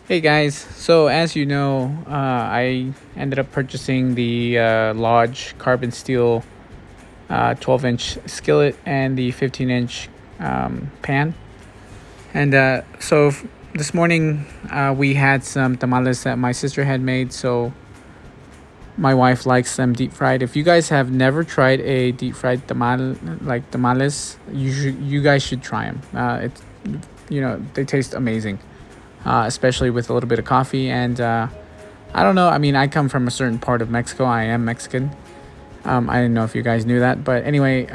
Hey guys, so as you know, I ended up purchasing the Lodge carbon steel 12-inch skillet and the 15-inch pan. And this morning we had some tamales that my sister had made, so my wife likes them deep fried. If you guys have never tried a deep fried like tamales, you guys should try them. They taste amazing, especially with a little bit of coffee. And I don't know. I mean, I come from a certain part of Mexico. I am Mexican. I didn't know if you guys knew that, but anyway,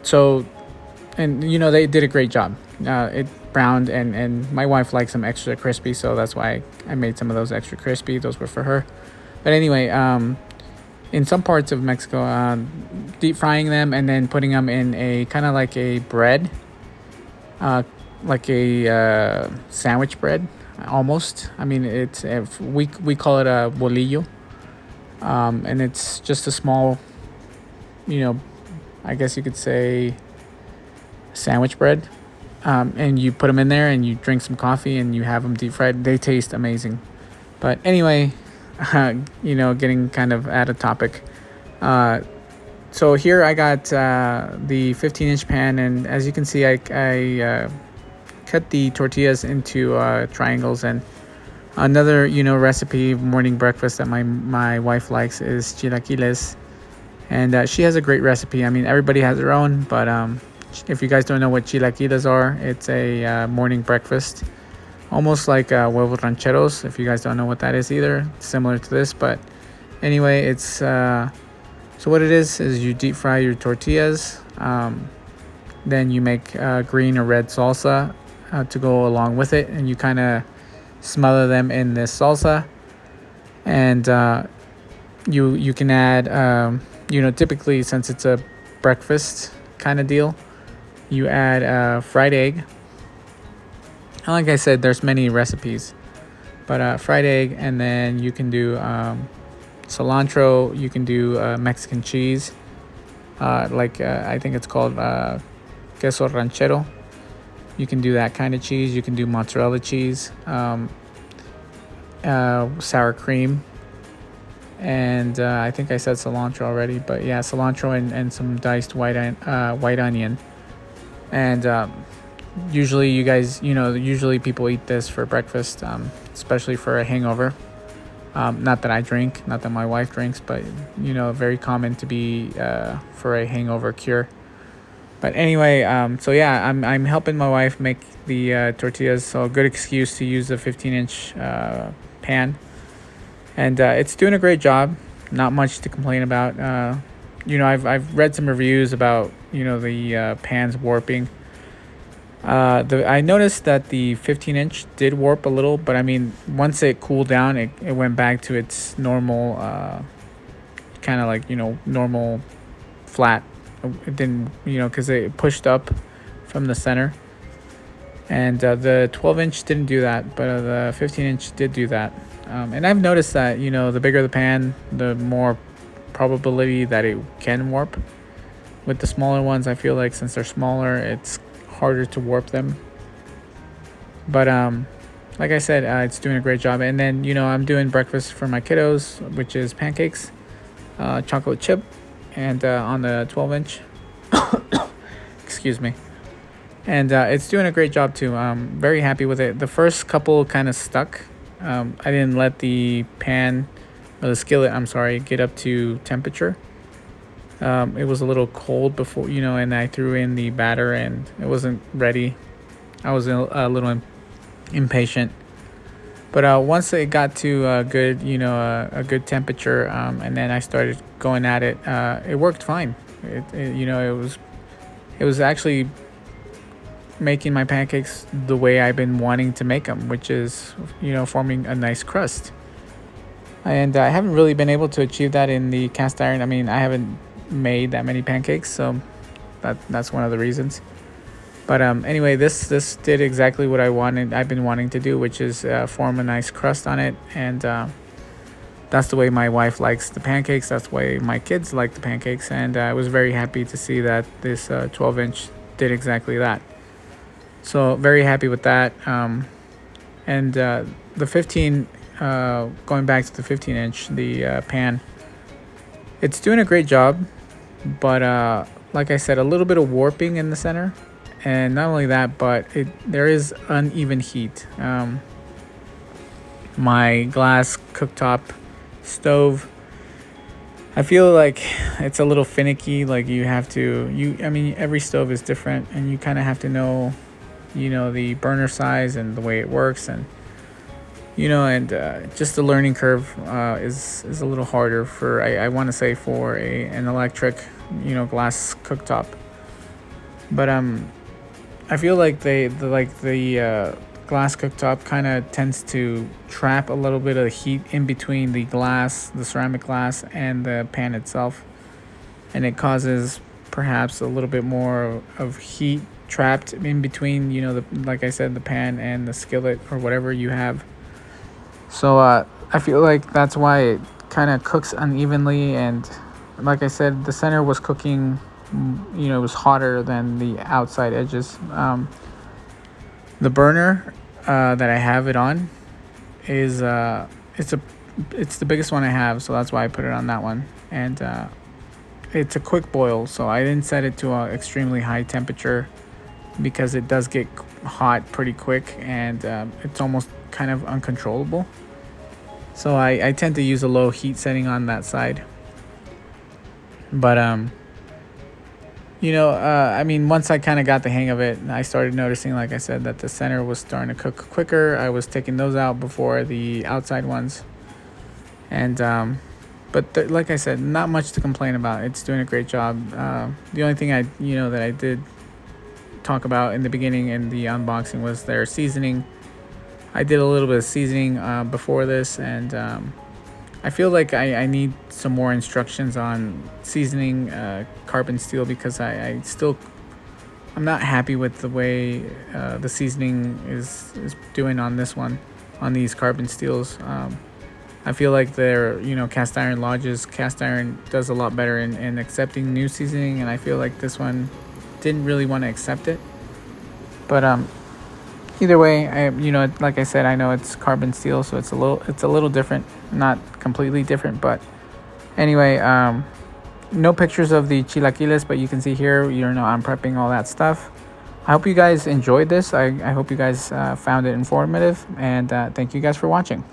so and they did a great job. It browned, and my wife likes them extra crispy, so that's why I made some of those extra crispy. Those were for her. But anyway, in some parts of Mexico, deep frying them and then putting them in a kind of like a bread, like a sandwich bread, almost. I mean, it's if we call it a bolillo, and it's just a small, you know, I guess you could say sandwich bread. And you put them in there and you drink some coffee and you have them deep fried. They taste amazing. But anyway, getting kind of out of topic. So here I got the 15-inch pan, and as you can see, I cut the tortillas into triangles. And another recipe morning breakfast that my wife likes is chilaquiles, and she has a great recipe. I mean, everybody has their own, but if you guys don't know what chilaquiles are, it's a morning breakfast, almost like huevos rancheros. If you guys don't know what that is either, it's similar to this. But anyway, it's so what it is you deep fry your tortillas, then you make green or red salsa to go along with it, and you kind of smother them in this salsa. And you can add typically, since it's a breakfast kind of deal, you add fried egg. And like I said, there's many recipes, but fried egg, and then you can do cilantro. You can do Mexican cheese, I think it's called queso ranchero. You can do that kind of cheese. You can do mozzarella cheese, sour cream, and I think I said cilantro already. But yeah, cilantro and some diced white onion. And usually you guys, usually people eat this for breakfast, especially for a hangover. Not that I drink, not that my wife drinks, but very common to be for a hangover cure. But anyway, so yeah, I'm helping my wife make the tortillas, so a good excuse to use the 15-inch pan, and it's doing a great job. Not much to complain about. I've read some reviews about the pan's warping. I noticed that the 15-inch did warp a little, but I mean, once it cooled down, it went back to its normal, kind of like normal flat. It didn't, because it pushed up from the center. And the 12-inch didn't do that, but the 15-inch did do that. And I've noticed that the bigger the pan, the more probability that it can warp. With the smaller ones, I feel like since they're smaller, it's harder to warp them. But like I said, it's doing a great job. And then I'm doing breakfast for my kiddos, which is pancakes, chocolate chip, and on the 12-inch. Excuse me. And it's doing a great job too. I'm very happy with it. The first couple kind of stuck. I didn't let the pan or the skillet, I'm sorry, get up to temperature. It was a little cold before, and I threw in the batter and it wasn't ready. I was a little impatient. But once it got to a good temperature, and then I started going at it, it worked fine. It was actually making my pancakes the way I've been wanting to make them, which is, forming a nice crust. And I haven't really been able to achieve that in the cast iron. I mean, I haven't made that many pancakes, so that's one of the reasons. But anyway, this did exactly what I've been wanting to do, which is form a nice crust on it. And that's the way my wife likes the pancakes. That's the way my kids like the pancakes. And I was very happy to see that this 12-inch did exactly that. So very happy with that. And the 15, going back to the 15 inch, the pan, it's doing a great job, but like I said, a little bit of warping in the center. And not only that, but there is uneven heat. My glass cooktop stove, I feel like it's a little finicky. Like I mean, every stove is different, and you kind of have to know, the burner size and the way it works, and and just the learning curve is a little harder for, I want to say, for an electric, glass cooktop. But I feel like the glass cooktop kind of tends to trap a little bit of heat in between the ceramic glass, and the pan itself, and it causes perhaps a little bit more of heat trapped in between, like I said, the pan and the skillet or whatever you have. So I feel like that's why it kind of cooks unevenly, and like I said, the center was cooking. It was hotter than the outside edges. The burner that I have it on is it's the biggest one I have, so that's why I put it on that one. And it's a quick boil, so I didn't set it to an extremely high temperature, because it does get hot pretty quick, and it's almost kind of uncontrollable. So I tend to use a low heat setting on that side. But I mean, once I kind of got the hang of it, I started noticing, like I said, that the center was starting to cook quicker. I was taking those out before the outside ones. And but like I said, not much to complain about. It's doing a great job. The only thing that I did talk about in the beginning in the unboxing was their seasoning. I did a little bit of seasoning before this, and I feel like I need some more instructions on seasoning carbon steel, because I'm not happy with the way the seasoning is doing on this one, on these carbon steels. I feel like their cast iron lodges, cast iron does a lot better in accepting new seasoning, and I feel like this one didn't really want to accept it. But either way, like I said, I know it's carbon steel, so it's a little different, not completely different. But anyway, no pictures of the chilaquiles, but you can see here, I'm prepping all that stuff. I hope you guys enjoyed this. I hope you guys found it informative, and thank you guys for watching.